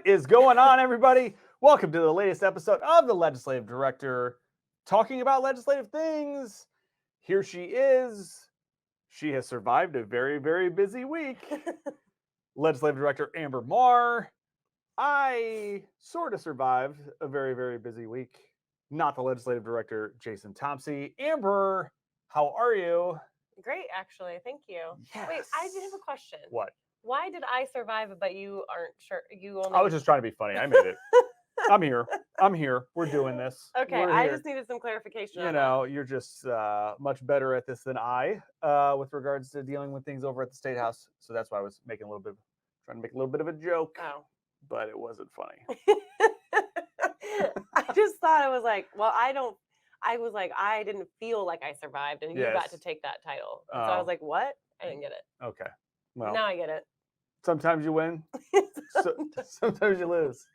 What is going on, everybody? Welcome to the latest episode of The Legislative Director, talking about legislative things. Here she is. She has survived a very, very busy week. Legislative Director Amber Marr. I sort of survived a very, very busy week. Not the Legislative Director, Jason Thompson. Amber, how are you? Great, actually. Thank you. Yes. Wait, I did have a question. What? Why did I survive, but you aren't sure? You only. I was just trying to be funny. I made it. I'm here. We're doing this. Okay, We're I here. just needed some clarification. You know, you're just much better at this than I, with regards to dealing with things over at the statehouse. So that's why I was making trying to make a little bit of a joke. Oh. But it wasn't funny. I just thought it was like, well, I didn't feel like I survived, and you got to take that title. And so I was like, what? I didn't get it. Okay. Well, now I get it. Sometimes you win. Sometimes you lose.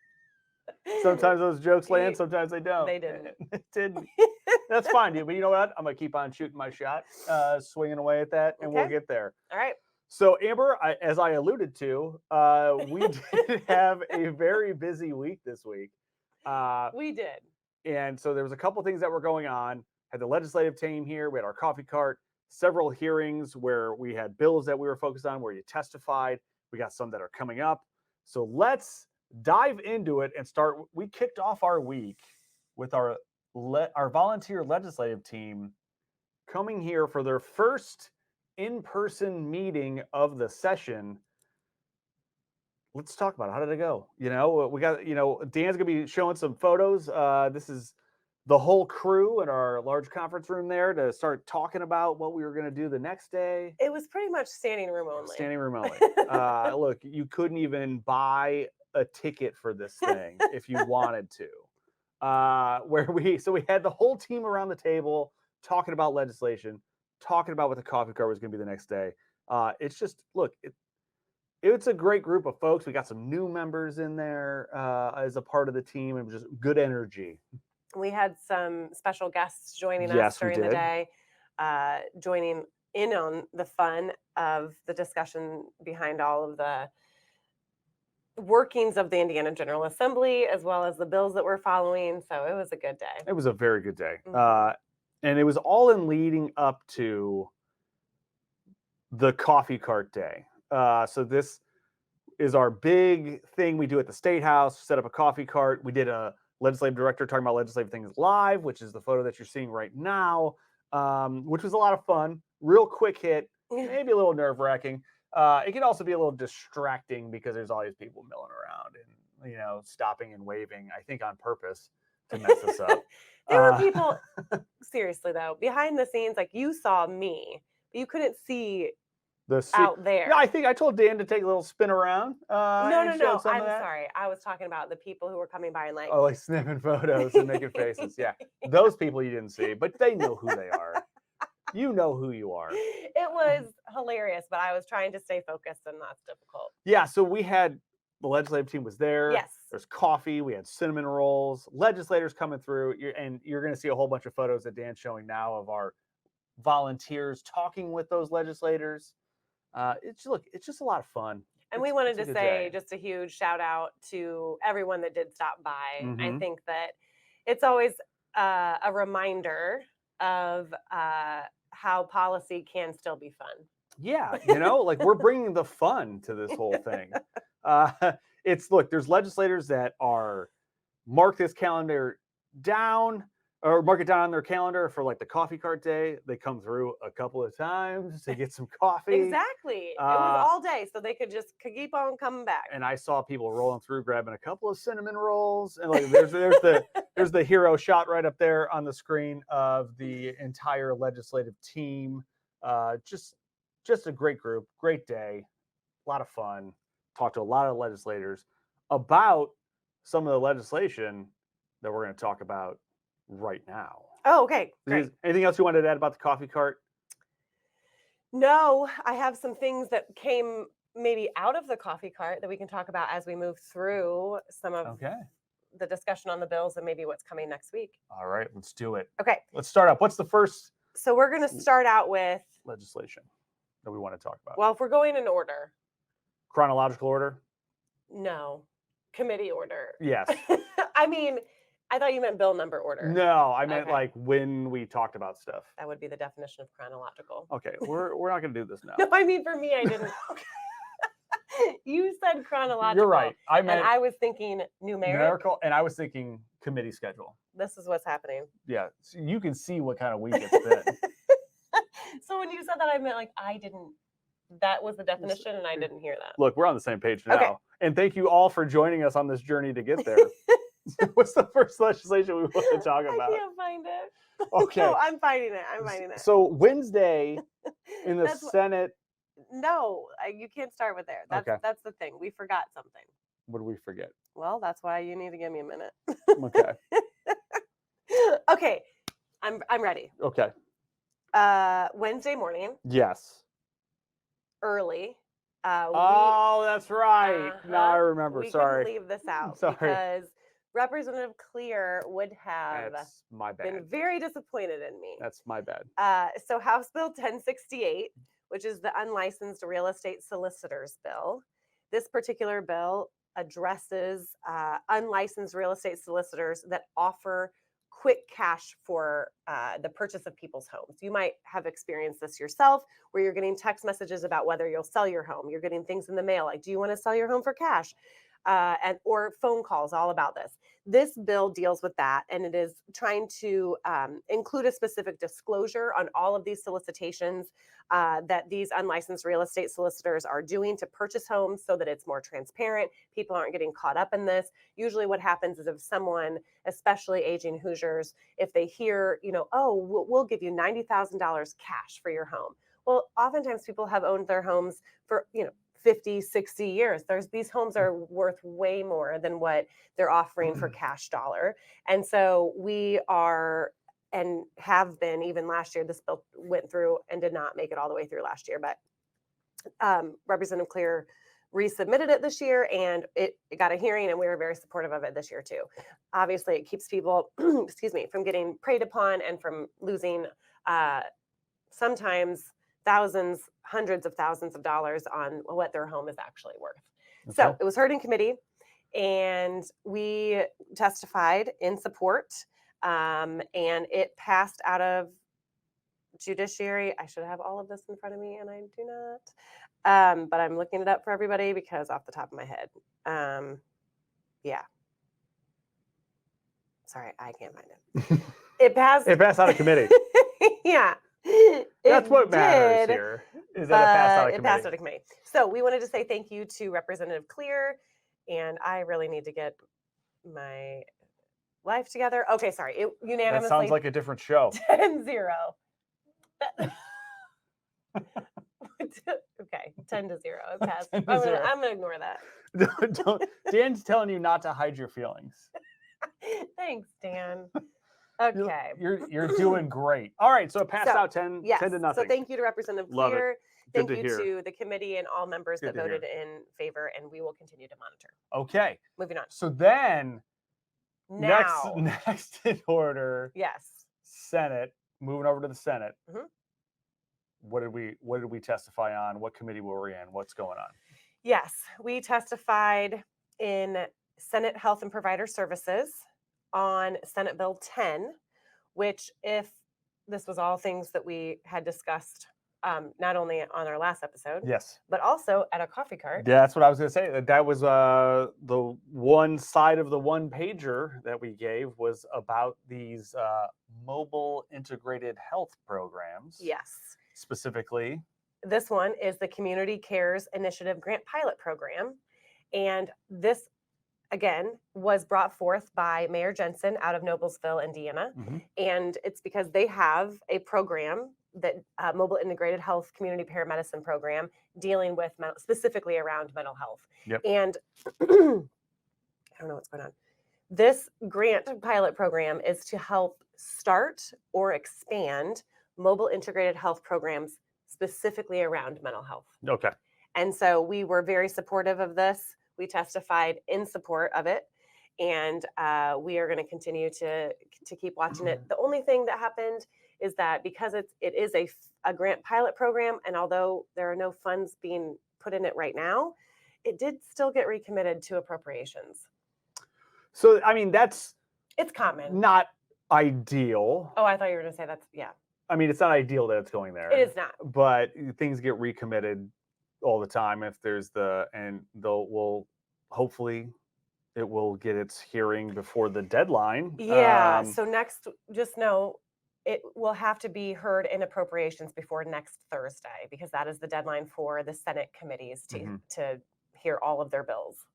Sometimes those jokes land, sometimes they don't. They didn't. It didn't. That's fine, dude. But you know what? I'm going to keep on shooting my shot, swinging away at that, and we'll get there. All right. So, Amber, as I alluded to, we did have a very busy week this week. We did. And so there was a couple things that were going on. Had the legislative team here. We had our coffee cart, several hearings where we had bills that we were focused on, where you testified. We got some that are coming up. So let's dive into it and start. We kicked off our week with our volunteer legislative team coming here for their first in-person meeting of the session. Let's talk about it. How did it go? You know, we got, Dan's gonna be showing some photos. This is the whole crew in our large conference room there to start talking about what we were gonna do the next day. It was pretty much standing room only. Standing room only. Look, you couldn't even buy a ticket for this thing if you wanted to. So we had the whole team around the table talking about legislation, talking about what the coffee cart was going to be the next day. It's just, look, it's a great group of folks. We got some new members in there as a part of the team, and just good energy. We had some special guests joining us during the day, joining in on the fun of the discussion behind all of the workings of the Indiana General Assembly, as well as the bills that we're following. So it was a good day. It was a very good day. Mm-hmm. And it was all in leading up to the coffee cart day. So this is our big thing we do at the State House, set up a coffee cart. We did a legislative director talking about legislative things live, which is the photo that you're seeing right now, which was a lot of fun. Real quick hit, maybe a little nerve-wracking. It can also be a little distracting because there's all these people milling around and, stopping and waving, I think on purpose to mess us up. There were people, seriously though, behind the scenes, like you saw me, but you couldn't see out there. Yeah, I think I told Dan to take a little spin around. No. I'm sorry. I was talking about the people who were coming by and like snapping photos and making faces. Yeah, those people you didn't see, but they know who they are. You know who you are. It was hilarious, but I was trying to stay focused, and that's difficult. Yeah, so we had the legislative team was there. Yes. There's coffee. We had cinnamon rolls. Legislators coming through. You're going to see a whole bunch of photos that Dan's showing now of our volunteers talking with those legislators. It's just a lot of fun. And we wanted to say just a huge shout out to everyone that did stop by. Mm-hmm. I think that it's always a reminder of how policy can still be fun. Yeah, like we're bringing the fun to this whole thing. There's legislators that mark this calendar down or mark it down on their calendar for like the coffee cart day. They come through a couple of times to get some coffee. Exactly. It was all day, so they could keep on coming back. And I saw people rolling through, grabbing a couple of cinnamon rolls, and like there's the hero shot right up there on the screen of the entire legislative team. Just a great group, great day, a lot of fun. Talked to a lot of legislators about some of the legislation that we're going to talk about right now. Oh, okay. Great. Anything else you wanted to add about the coffee cart? No, I have some things that came maybe out of the coffee cart that we can talk about as we move through some of the discussion on the bills and maybe what's coming next week. All right, let's do it. Okay. Let's start up. What's the first? So we're going to start out with legislation that we want to talk about. Well, if we're going in order. Chronological order? No. committee order. Yes. I mean, I thought you meant bill number order. No, I meant Okay. like when we talked about stuff. That would be the definition of chronological. Okay, we're not going to do this now. No, I mean, for me, I didn't. You said chronological. You're right. I meant and I was thinking numerical, and I was thinking committee schedule. This is what's happening. Yeah, so you can see what kind of week it's been. So when you said that, I meant like I didn't. That was the definition, and I didn't hear that. Look, we're on the same page now. Okay. And thank you all for joining us on this journey to get there. What's the first legislation we want to talk about? I can't find it. Okay. No, I'm finding it. I'm finding it. So Wednesday in the Senate. No, you can't start with there. That's the thing. We forgot something. What did we forget? Well, that's why you need to give me a minute. Okay. Okay. I'm ready. Okay. Wednesday morning. Yes. Early. That's right. Now I remember. We Sorry. couldn't leave this out Sorry. because Representative Clear would have That's my bad. been very disappointed in me. That's my bad. So House Bill 1068, which is the unlicensed real estate solicitors bill. This particular bill addresses unlicensed real estate solicitors that offer quick cash for the purchase of people's homes. You might have experienced this yourself, where you're getting text messages about whether you'll sell your home. You're getting things in the mail like, do you want to sell your home for cash? Or phone calls all about this. This bill deals with that, and it is trying to include a specific disclosure on all of these solicitations that these unlicensed real estate solicitors are doing to purchase homes so that it's more transparent. People aren't getting caught up in this. Usually what happens is if someone, especially aging Hoosiers, if they hear, oh, we'll give you $90,000 cash for your home. Well, oftentimes people have owned their homes for, 50, 60 years. These homes are worth way more than what they're offering for cash dollar. And so we are and have been, even last year, this bill went through and did not make it all the way through last year, but Representative Clear resubmitted it this year, and it got a hearing, and we were very supportive of it this year too. Obviously, it keeps people, from getting preyed upon and from losing sometimes thousands, hundreds of thousands of dollars on what their home is actually worth. Okay. So it was heard in committee, and we testified in support, and it passed out of judiciary. I should have all of this in front of me, and I do not. But I'm looking it up for everybody because off the top of my head. Yeah. Sorry, I can't find it. It passed out of committee. Yeah. That's what matters here. Is that it passed out of committee. So we wanted to say thank you to Representative Clear, and I really need to get my life together. Okay, sorry. It unanimously. That sounds like a different show. 10-0. Okay, 10-0. It passed. I'm gonna ignore that. Dan's telling you not to hide your feelings. Thanks, Dan. Okay. You're doing great. All right, so it passed out 10 to nothing. So thank you to Representative Clear. Thank you hear. to the committee and all members that voted in favor, and we will continue to monitor. Okay. Moving on. So then now next in order. Yes. Senate, moving over to the Senate. Mm-hmm. What did we testify on? What committee were we in? What's going on? Yes, we testified in Senate Health and Provider Services on Senate Bill 10, which, if this was all things that we had discussed, not only on our last episode, yes, but also at a coffee cart. Yeah, that's what I was going to say. That was the one side of the one pager that we gave was about these mobile integrated health programs. Yes. Specifically, this one is the Community Cares Initiative Grant Pilot Program. And this, again, was brought forth by Mayor Jensen out of Noblesville, Indiana. Mm-hmm. And it's because they have a program, that mobile integrated health community paramedicine program, dealing with specifically around mental health. Yep. And I don't know what's going on. This grant pilot program is to help start or expand mobile integrated health programs specifically around mental health. Okay. And so we were very supportive of this. We testified in support of it, and we are going to continue to keep watching it. The only thing that happened is that because it is a grant pilot program, and although there are no funds being put in it right now, it did still get recommitted to appropriations. So, I mean, that's It's common. not ideal. Oh, I thought you were going to say that's, yeah. I mean, it's not ideal that it's going there. It is not. But things get recommitted all the time if there's hopefully it will get its hearing before the deadline. Yeah. So next, just know it will have to be heard in appropriations before next Thursday, because that is the deadline for the Senate committees to hear all of their bills.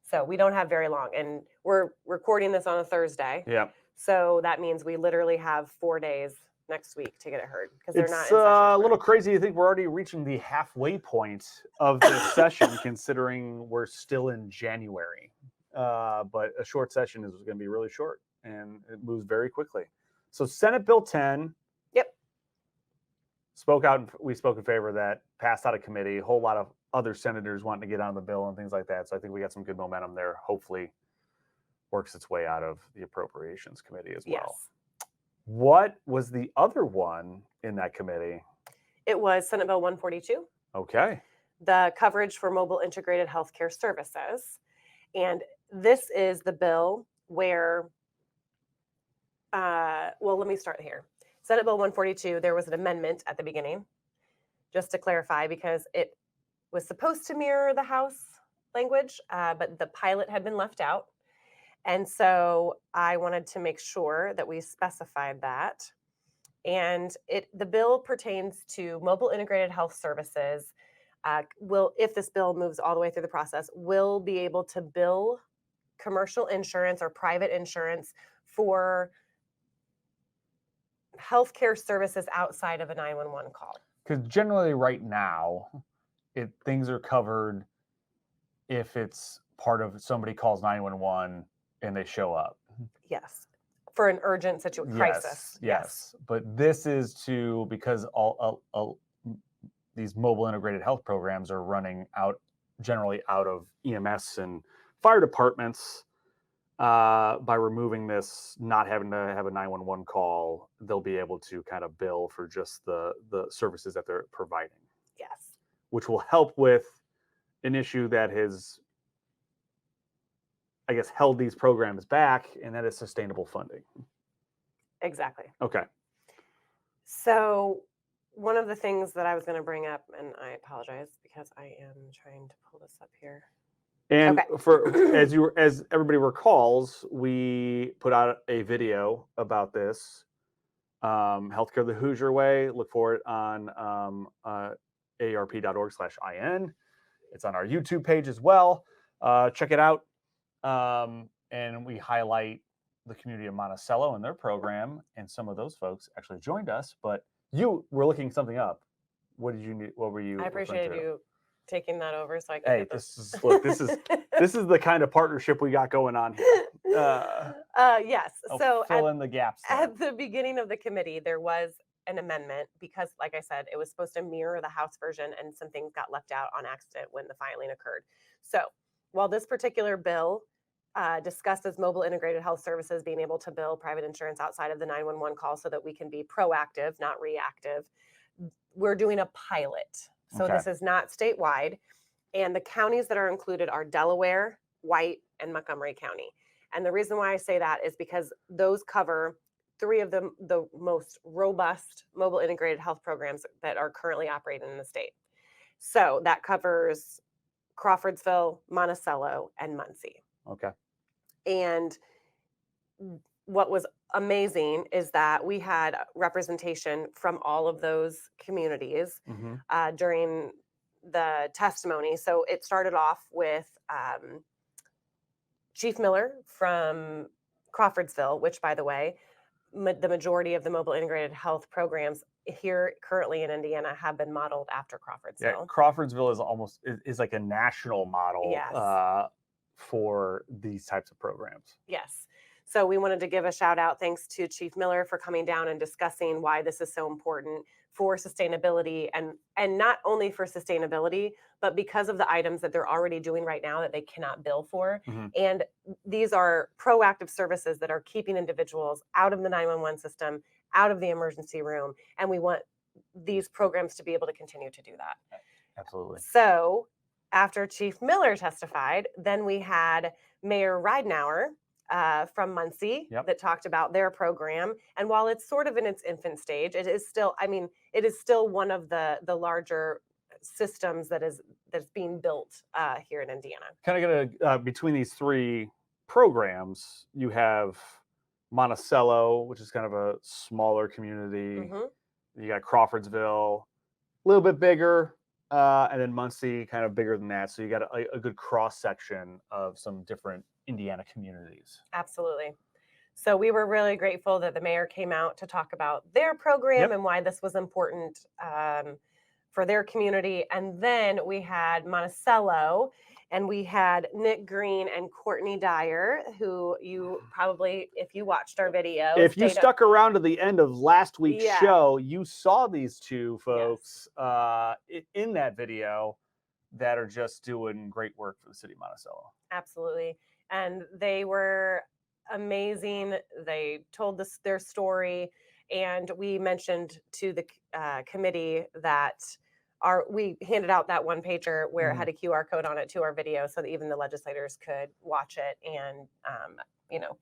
So we don't have very long, and we're recording this on a Thursday. Yeah. So that means we literally have 4 days next week to get it heard, because they're not in It's session a tomorrow. little crazy to think we're already reaching the halfway point of this session, considering we're still in January. But a short session is going to be really short, and it moves very quickly. So Senate Bill 10. Yep. We spoke in favor of that, passed out of committee. A whole lot of other senators wanting to get on the bill and things like that. So I think we got some good momentum there. Hopefully works its way out of the Appropriations Committee as well. Yes. What was the other one in that committee? It was Senate Bill 142. Okay. The coverage for mobile integrated healthcare services. And this is the bill where, well, let me start here. Senate Bill 142, there was an amendment at the beginning, just to clarify, because it was supposed to mirror the House language, but the pilot had been left out. And so I wanted to make sure that we specified that. And the bill pertains to mobile integrated health services. If this bill moves all the way through the process, will be able to bill commercial insurance or private insurance for healthcare services outside of a 911 call. Because generally right now, things are covered if it's part of somebody calls 911 and they show up. Yes. For an urgent crisis. Yes. But this is because all these mobile integrated health programs are running generally out of EMS and fire departments. By removing this, not having to have a 911 call, they'll be able to kind of bill for just the services that they're providing. Yes. Which will help with an issue that has, I guess, held these programs back, and that is sustainable funding. Exactly. Okay. So one of the things that I was going to bring up, and I apologize because I am trying to pull this up here. And as everybody recalls, we put out a video about this, healthcare the Hoosier way. Look for it on AARP.org/IN. It's on our YouTube page as well. Check it out. And we highlight the community of Monticello and their program, and some of those folks actually joined us. But you were looking something up. What were you? I appreciated you taking that over, so I can. Hey, this is the kind of partnership we got going on here. Yes. So fill in the gaps there. At the beginning of the committee, there was an amendment because, like I said, it was supposed to mirror the House version, and some things got left out on accident when the filing occurred. So while this particular bill discusses mobile integrated health services being able to bill private insurance outside of the 911 call so that we can be proactive, not reactive, we're doing a pilot. So This is not statewide. And the counties that are included are Delaware, White, and Montgomery County. And the reason why I say that is because those cover 3 of the most robust mobile integrated health programs that are currently operating in the state. So that covers Crawfordsville, Monticello, and Muncie. Okay. And what was amazing is that we had representation from all of those communities during the testimony. So it started off with Chief Miller from Crawfordsville, which, by the way, the majority of the mobile integrated health programs here currently in Indiana have been modeled after Crawfordsville. Yeah, Crawfordsville is like a national model for these types of programs. Yes. So we wanted to give a shout out, thanks to Chief Miller for coming down and discussing why this is so important for sustainability, and not only for sustainability, but because of the items that they're already doing right now that they cannot bill for. And these are proactive services that are keeping individuals out of the 911 system, out of the emergency room. And we want these programs to be able to continue to do that. Absolutely. So after Chief Miller testified, then we had Mayor Ridenour from Muncie Yep. that talked about their program. And while it's sort of in its infant stage, it is still, I mean, it is still one of the larger systems that's being built here in Indiana. Kind of gonna between these three programs, you have Monticello, which is kind of a smaller community. Hmm. You got Crawfordsville, a little bit bigger, and then Muncie, kind of bigger than that. So you got a good cross section of some different Indiana communities. Absolutely. So we were really grateful that the mayor came out to talk about their program Yep. and why this was important for their community. And then we had Monticello, and we had Nick Green and Courtney Dyer, who you probably, if you watched our video, If you stayed up. stuck around to the end of last week's Yeah. show, you saw these two Yes. folks in that video that are just doing great work for the city of Monticello. Absolutely. And they were amazing. They told us their story, and we mentioned to the committee that we handed out that one pager where it had a QR code on it to our video, so that even the legislators could watch it and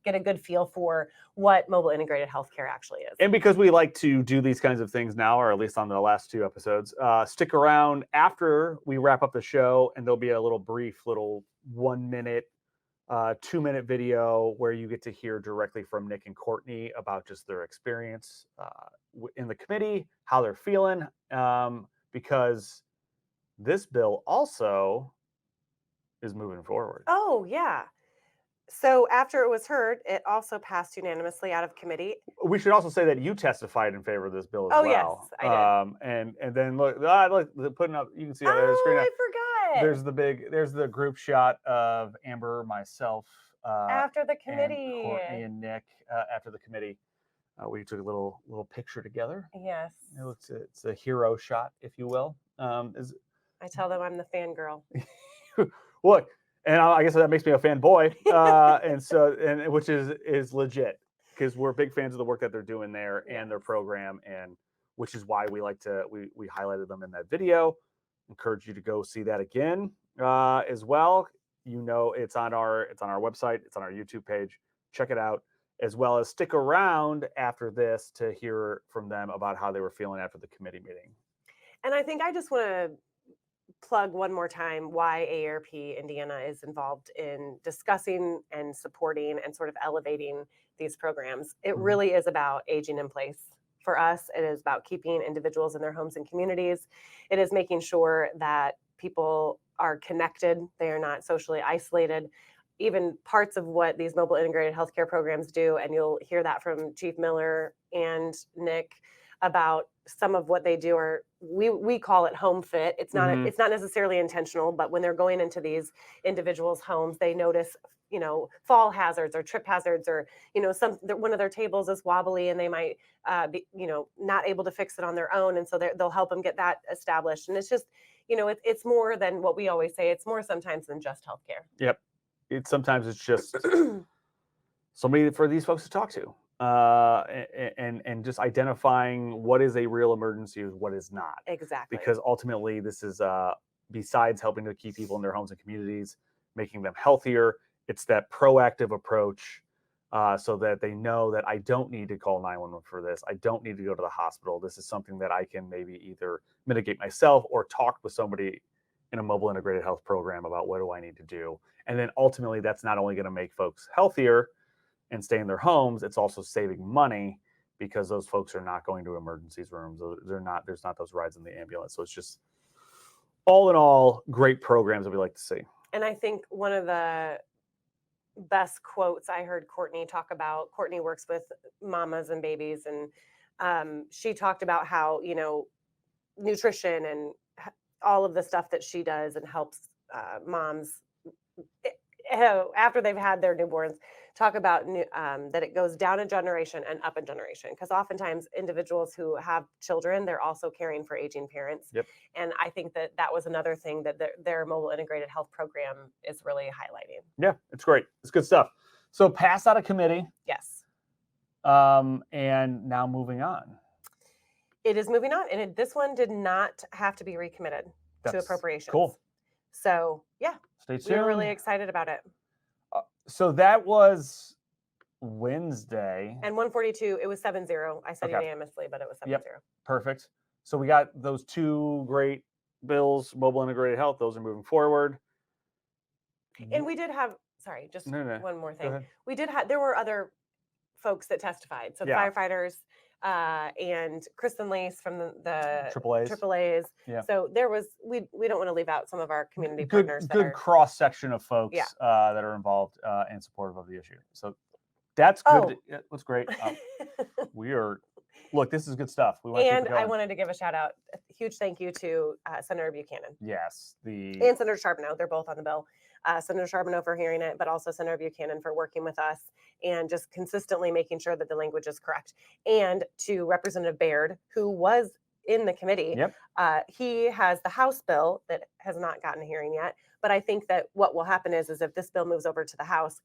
get a good feel for what mobile integrated healthcare actually is. And because we like to do these kinds of things now, or at least on the last two episodes, stick around after we wrap up the show, and there'll be a little brief, little 1 minute, 2 minute video where you get to hear directly from Nick and Courtney about just their experience in the committee, how they're feeling, because this bill also is moving forward. Oh, yeah. So after it was heard, it also passed unanimously out of committee. We should also say that you testified in favor of this bill as Oh, well. yes, I did. And then look, putting up, you can see on the screen. I forgot. There's the group shot of Amber, myself, After the and committee. Courtney and Nick after the committee. We took a little picture together. Yes. It's a hero shot, if you will. I tell them I'm the fangirl. Look, and I guess that makes me a fanboy, and which is legit, because we're big fans of the work that they're doing there and their program, and which is why we highlighted them in that video. Encourage you to go see that again as well. It's on our website, it's on our YouTube page. Check it out, as well as stick around after this to hear from them about how they were feeling after the committee meeting. And I think I just want to plug one more time why AARP Indiana is involved in discussing and supporting and sort of elevating these programs. It really is about aging in place. For us, it is about keeping individuals in their homes and communities. It is making sure that people are connected, they are not socially isolated. Even parts of what these mobile integrated healthcare programs do, and you'll hear that from Chief Miller and Nick about some of what they do, or we call it home fit. It's not it's not necessarily intentional, but when they're going into these individuals' homes, they notice fall hazards or trip hazards, or one of their tables is wobbly and they might be not able to fix it on their own, and so they'll help them get that established. And it's just it's more than what we always say. It's more sometimes than just healthcare. Yep. Sometimes it's just somebody for these folks to talk to, and just identifying what is a real emergency and what is not. Exactly. Because ultimately, this is besides helping to keep people in their homes and communities, making them healthier. It's that proactive approach, so that they know that I don't need to call 911 for this. I don't need to go to the hospital. This is something that I can maybe either mitigate myself or talk with somebody in a mobile integrated health program about what do I need to do. And then ultimately, that's not only going to make folks healthier and stay in their homes, it's also saving money, because those folks are not going to emergencies rooms. There's not those rides in the ambulance. So it's just all in all, great programs that we like to see. And I think one of the best quotes I heard Courtney talk about, Courtney works with mamas and babies, and she talked about how, nutrition and all of the stuff that she does and helps moms after they've had their newborns, talk about that it goes down a generation and up a generation, because oftentimes individuals who have children, they're also caring for aging parents. Yep. And I think that was another thing that their mobile integrated health program is really highlighting. Yeah, it's great. It's good stuff. So passed out of committee. Yes. And now moving on. It is moving on, and this one did not have to be recommitted to appropriations. Cool. So yeah, Stay tuned. we're really excited about it. So that was Wednesday. And 142, it was 7-0. I said Okay. unanimously, but it was 7-0. Yep. Perfect. So we got those two great bills, mobile integrated health. Those are moving forward. And we did have, sorry, just No. one more Go thing. ahead. We did have, there were other folks that testified. So Yeah. firefighters and Kristen Lace from the AAAs. AAAs. Yeah. So there was, we don't want to leave out some of our community Good, partners. good cross section of folks Yeah. that are involved and supportive of the issue. So that's good. That's great. We are, look, this is good stuff. We want to keep it going. I wanted to give a shout out, a huge thank you to Senator Buchanan. Yes. And Senator Charbonneau. They're both on the bill. Senator Charbonneau for hearing it, but also Senator Buchanan for working with us and just consistently making sure that the language is correct. And to Representative Baird, who was in the committee. Yep. He has the House bill that has not gotten a hearing yet. But I think that what will happen is if this bill moves over to the House,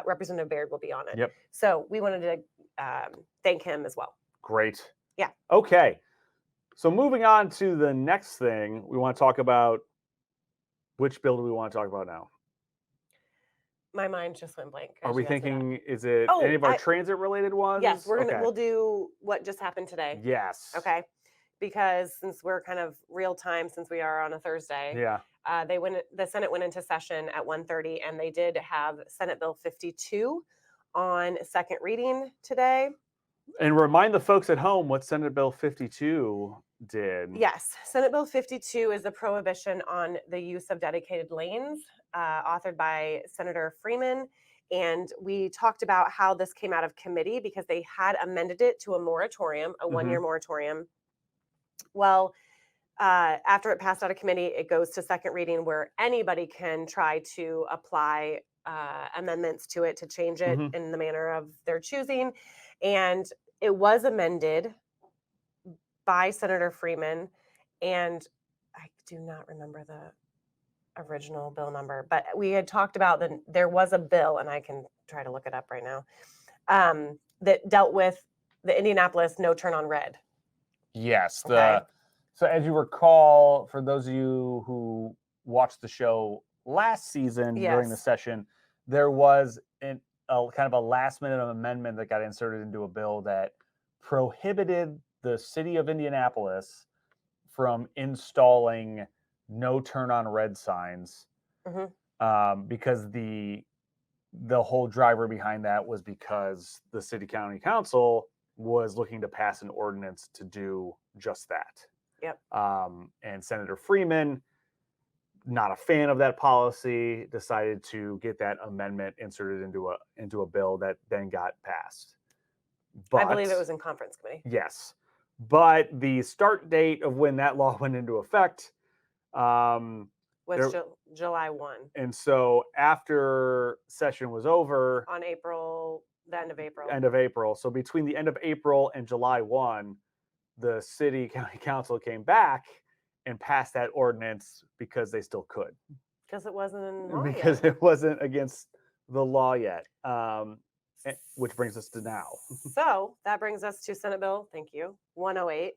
Representative Baird will be on it. Yep. So we wanted to thank him as well. Great. Yeah. Okay. So moving on to the next thing, we want to talk about, which bill do we want to talk about now? My mind just went blank. Are we thinking, is it any of our transit related ones? Yes, we'll do what just happened today. Yes. Okay. Because since we're kind of real time, since we are on a Thursday, yeah, the Senate went into session at 1:30, and they did have Senate Bill 52 on second reading today. And remind the folks at home what Senate Bill 52 did. Yes, Senate Bill 52 is the prohibition on the use of dedicated lanes, authored by Senator Freeman. And we talked about how this came out of committee because they had amended it to a moratorium, a one-year moratorium. Well, after it passed out of committee, it goes to second reading where anybody can try to apply amendments to it to change it in the manner of their choosing. And it was amended by Senator Freeman, and I do not remember the original bill number, but we had talked about there was a bill, and I can try to look it up right now, that dealt with the Indianapolis no turn on red. Yes. So as you recall, for those of you who watched the show last season during the session, there was a kind of a last minute amendment that got inserted into a bill that prohibited the city of Indianapolis from installing no turn on red signs because the whole driver behind that was because the city county council was looking to pass an ordinance to do just that. Yep. And Senator Freeman, not a fan of that policy, decided to get that amendment inserted into a bill that then got passed. But, I believe it was in conference committee. Yes. But the start date of when that law went into effect was July 1. And so after session was over on the end of April. So between the end of April and July 1, the city county council came back and passed that ordinance because they still could. Because it wasn't in law because yet. It wasn't against the law yet. Which brings us to now. So that brings us to Senate Bill, thank you, 108,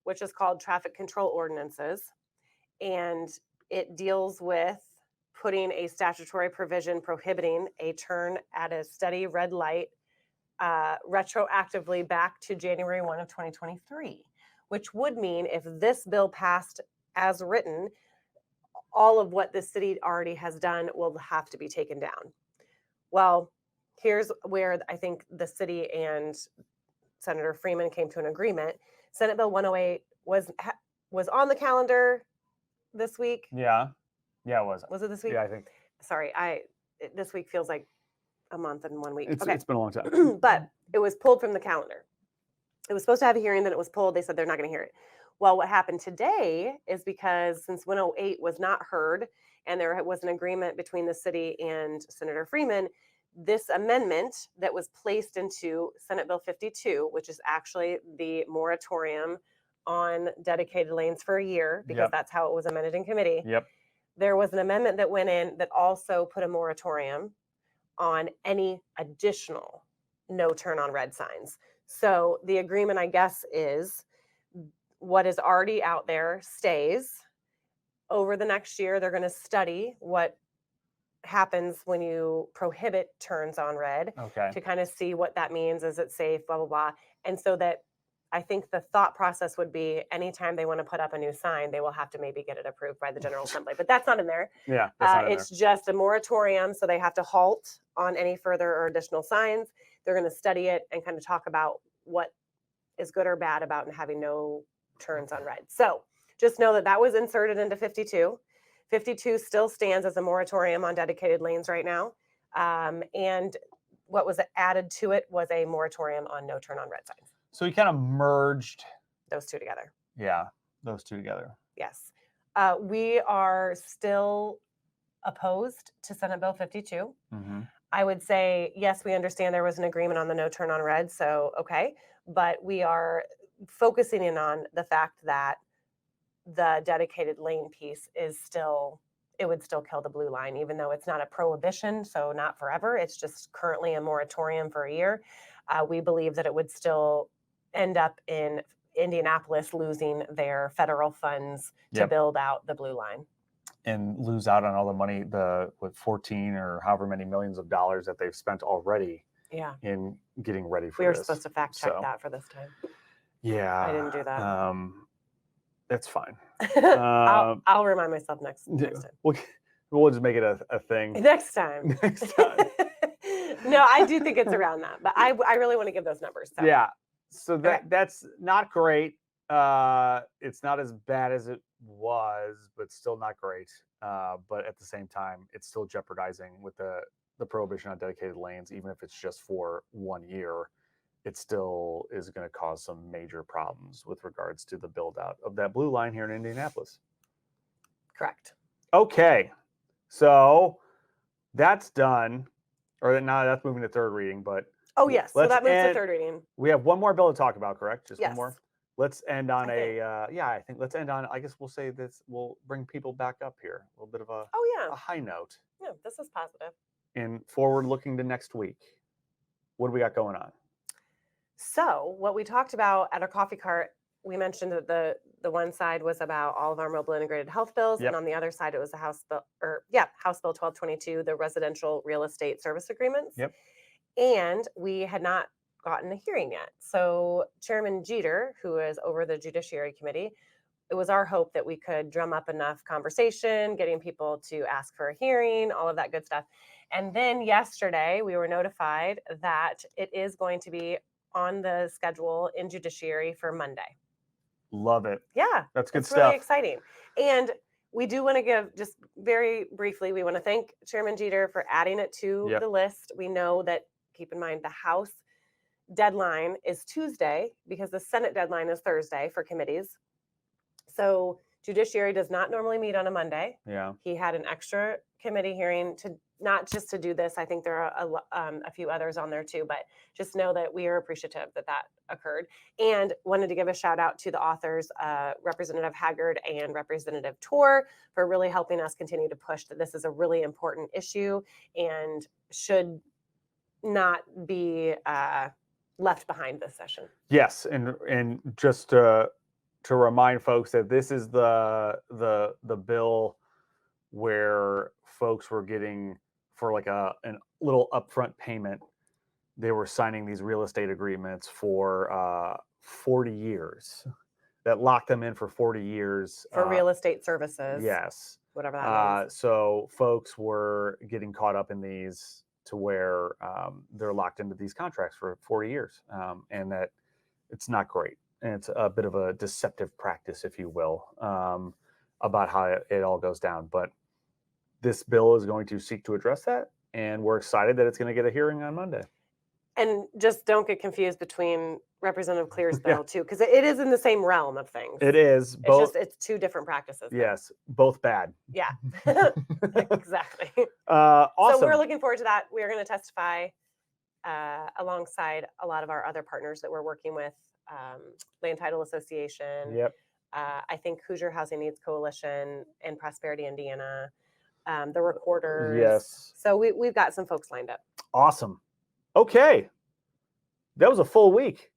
which is called Traffic Control Ordinances. And it deals with putting a statutory provision prohibiting a turn at a steady red light retroactively back to January 1 of 2023, which would mean if this bill passed as written, all of what the city already has done will have to be taken down. Well, here's where I think the city and Senator Freeman came to an agreement. Senate Bill 108 was on the calendar this week. Yeah, it was. Was it this week? Yeah, I think. Sorry, this week feels like a month and 1 week. It's been a long time. But it was pulled from the calendar. It was supposed to have a hearing, then it was pulled. They said they're not going to hear it. Well, what happened today is because since 108 was not heard and there was an agreement between the city and Senator Freeman, this amendment that was placed into Senate Bill 52, which is actually the moratorium on dedicated lanes for a year, because that's how it was amended in committee. Yep. There was an amendment that went in that also put a moratorium on any additional no turn on red signs. So the agreement, I guess, is what is already out there stays. Over the next year, they're going to study what happens when you prohibit turns on red, Okay. to kind of see what that means. Is it safe? Blah, blah, blah. And so that I think the thought process would be anytime they want to put up a new sign, they will have to maybe get it approved by the General Assembly. But that's not in there. Yeah, that's not in there. It's just a moratorium. So they have to halt on any further or additional signs. They're going to study it and kind of talk about what is good or bad about having no turns on red. So just know that that was inserted into 52. 52 still stands as a moratorium on dedicated lanes right now. And what was added to it was a moratorium on no turn on red signs. So we kind of merged Those two together. Yeah, those two together. Yes. We are still opposed to Senate Bill 52. Mm-hmm. I would say, yes, we understand there was an agreement on the no turn on red. So, okay. But we are focusing in on the fact that the dedicated lane piece is still, it would still kill the blue line, even though it's not a prohibition. So not forever. It's just currently a moratorium for a year. We believe that it would still end up in Indianapolis losing their federal funds to build out the blue line. And lose out on all the money, with 14 or however many millions of dollars that they've spent already in getting ready for We were this. supposed to fact check that for this time. Yeah. I didn't do that. That's fine. I'll remind myself next time. We'll just make it a thing. Next time. Next time. No, I do think it's around that, but I really want to give those numbers. So. Yeah. So that's not great. It's not as bad as it was, but still not great. But at the same time, it's still jeopardizing with the prohibition on dedicated lanes, even if it's just for 1 year. It still is going to cause some major problems with regards to the build out of that blue line here in Indianapolis. Correct. Okay. So that's done. Or no, that's moving to third reading, but yes. So that moves to third reading. We have one more bill to talk about, correct? Just one more. Yes. Let's end on I think let's end on, I guess we'll say this, we'll bring people back up here. A little bit of a high note. Yeah, this is positive. And forward looking to next week. What do we got going on? So what we talked about at our coffee cart, we mentioned that the one side was about all of our mobile integrated health bills, and on the other side it was the House Bill 1222, the residential real estate service agreements. Yep. And we had not gotten a hearing yet. So Chairman Jeter, who is over the Judiciary Committee, it was our hope that we could drum up enough conversation, getting people to ask for a hearing, all of that good stuff. And then yesterday we were notified that it is going to be on the schedule in Judiciary for Monday. Love it. Yeah. That's good it's stuff. Really exciting. And we do want to give, just very briefly, we want to thank Chairman Jeter for adding it to the list. We know that, keep in mind, the House deadline is Tuesday because the Senate deadline is Thursday for committees. So Judiciary does not normally meet on a Monday. Yeah. He had an extra committee hearing to not just to do this. I think there are a few others on there too, but just know that we are appreciative that that occurred, and wanted to give a shout out to the authors, Representative Haggard and Representative Tor, for really helping us continue to push that this is a really important issue and should not be left behind this session. Yes, and just to remind folks that this is the bill where folks were getting, for like a little upfront payment, they were signing these real estate agreements for 40 years that locked them in for 40 years for real estate services. Yes, whatever that means. So folks were getting caught up in these to where they're locked into these contracts for 40 years, and that it's not great. And it's a bit of a deceptive practice, if you will, about how it all goes down. But this bill is going to seek to address that, and we're excited that it's going to get a hearing on Monday. And just don't get confused between Representative Clear's bill too, because it is in the same realm of things. It is. It's two different practices. Yes, both bad. Yeah, exactly. Awesome. So we're looking forward to that. We are going to testify alongside a lot of our other partners that we're working with, Land Title Association. Yep. I think Hoosier Housing Needs Coalition and Prosperity Indiana, the recorders. Yes. So we've got some folks lined up. Awesome. Okay. That was a full week.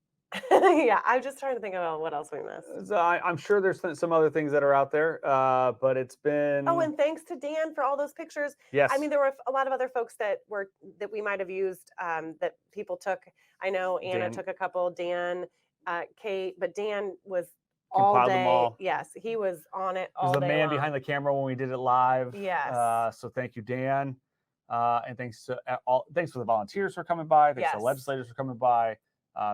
Yeah, I'm just trying to think about what else we missed. So I'm sure there's some other things that are out there, but it's Oh, been and thanks to Dan for all those pictures. I yes, mean, there were a lot of other folks that we might have used that people took. I know Anna Dan took a couple, Dan, Kate, but Dan was all compiled them day. all. Yes, he was on it He was all the day man long. behind the camera when we did it live. Yes, So thank you, Dan, and thanks to all. Thanks for the volunteers for coming by. Thanks to the yes. legislators for coming by.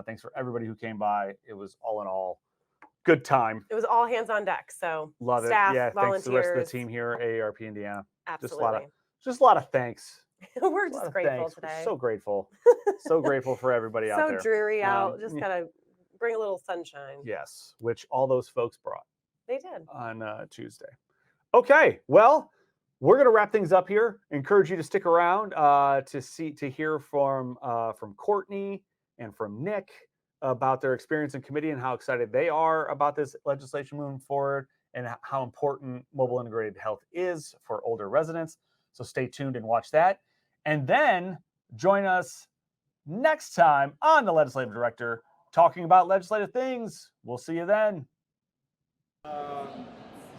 Thanks for everybody who came by. It was all in all good time. It was all hands on deck. So Love it. staff, Yeah. Thanks to the rest of the volunteers, team here at AARP Indiana. absolutely. Just a lot of thanks. We're Just a lot just of grateful thanks. We're today. so grateful. So grateful for everybody out So there. dreary out. Just Yeah, gotta bring a little sunshine. yes, which all those folks brought They did. on Tuesday. Okay, well, we're gonna wrap things up here. Encourage you to stick around to hear from Courtney and from Nick about their experience in committee and how excited they are about this legislation moving forward and how important mobile integrated health is for older residents. So stay tuned and watch that, and then join us next time on the Legislative Director talking about legislative things. We'll see you then. All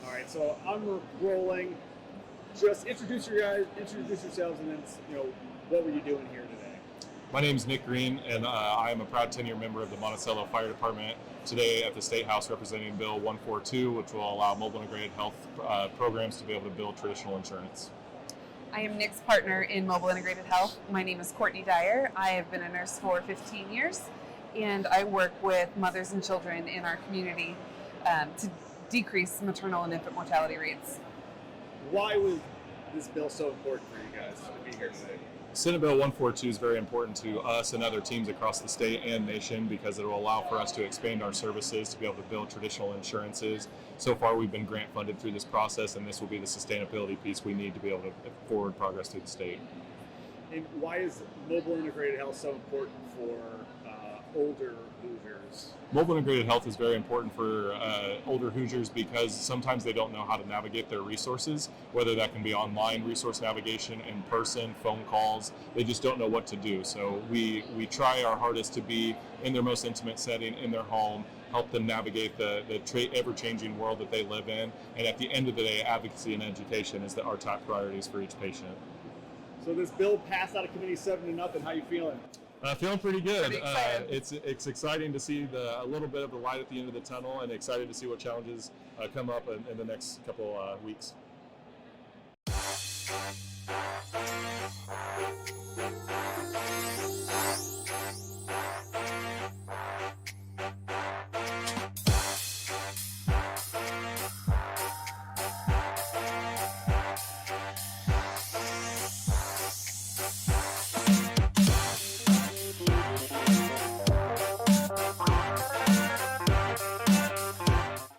right, so I'm rolling. Just introduce yourselves, and then what were you doing here today? My name is Nick Green, and I am a proud 10-year member of the Monticello Fire Department. Today at the State House representing Bill 142, which will allow mobile integrated health programs to be able to bill traditional insurance. I am Nick's partner in Mobile Integrated Health. My name is Courtney Dyer. I have been a nurse for 15 years, and I work with mothers and children in our community to decrease maternal and infant mortality rates. Why was this bill so important for you guys to be here today? Senate Bill 142 is very important to us and other teams across the state and nation because it will allow for us to expand our services to be able to bill traditional insurances. So far, we've been grant funded through this process, and this will be the sustainability piece we need to be able to forward progress through the state. And why is mobile integrated health so important for older Hoosiers? Mobile integrated health is very important for older Hoosiers because sometimes they don't know how to navigate their resources, whether that can be online resource navigation, in person, phone calls. They just don't know what to do. So we try our hardest to be in their most intimate setting, in their home, help them navigate the ever-changing world that they live in. And at the end of the day, advocacy and education is our top priorities for each patient. So this bill passed out of committee 7-0. How you feeling? Feeling pretty good. Pretty excited. It's exciting to see a little bit of the light at the end of the tunnel, and excited to see what challenges come up in the next couple weeks.